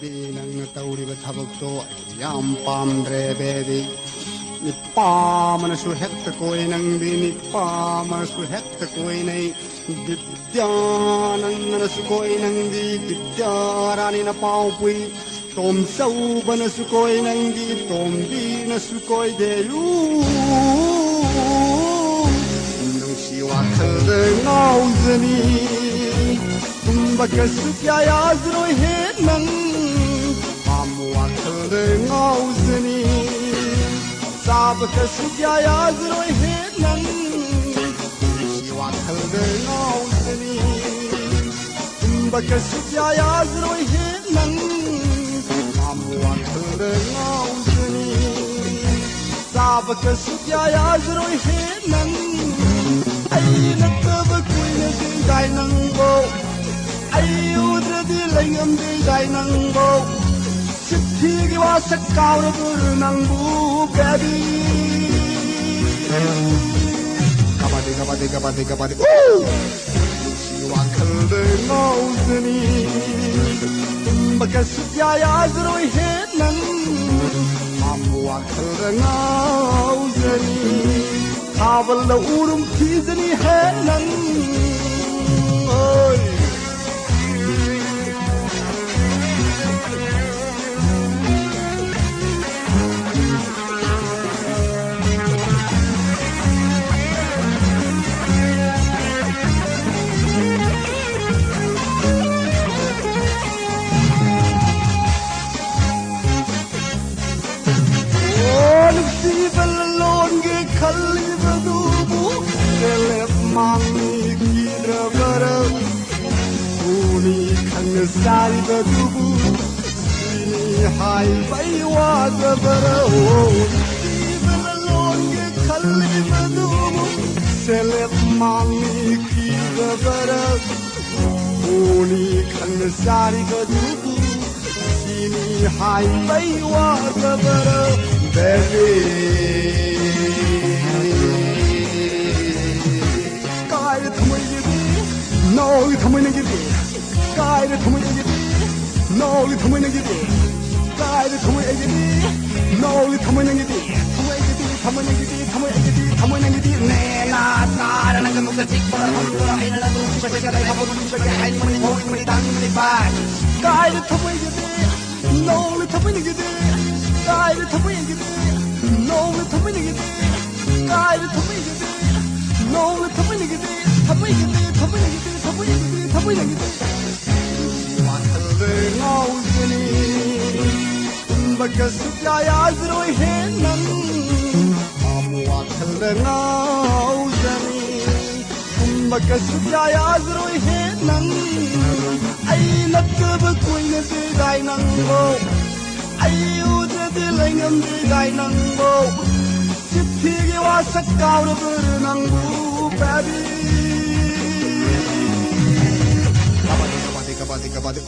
baby nang tauriba thabakto yam pamdre baby nipa manasu hekta koi nang di nipa manasu hekta koi nei vidya nang manasu koi nang di vidya rani na pau pui tom sau manasu koi nang di tom di na su koi de lu nang siwa khade ngau zani tumba su kya yazro he nang amwa khade ngau zani Sab ka sugya yazro he nang shiwa khade ngau zani tumba ka sugya yazro he nang amwa khade ngau zani sab ka sugya yazro he nang ai na tab kui na dai nang bo ai udra di lengam di dai nang bo Sithigi wa sakkaw na nang bu baby kabadi siwa khade ngau zani tumba sutya yazro he nang amwa khade ngau zani khaval na urum khizani he nang oi Sai ba dubu ni hai bai wa zabara o ibn lon ge khalli ba dubu selep mani ki zabara ni khan sari ba dubu ni hai bai wa zabara baby kai thamai ge no thamai na ge Guy the Tommy no the Tommy Guy the Tommy no the Tommy Nena Tara na kamu ka tik para mo ko ay na lang ko sa kay kapag ko sa ay mo mo mo tang ni ba Guy the Tommy no the Tommy Guy the Tommy no the Tommy Guy the Tommy no the Tommy ngau zani tumba ka sutya yazro he nang amwa khade ngau zani tumba ka sutya yazro he nang ai lakab koi na de dai nang bo ai udra de lengam de dai nang bo chithi ge wa sakkaw ro nang bu baby kabadi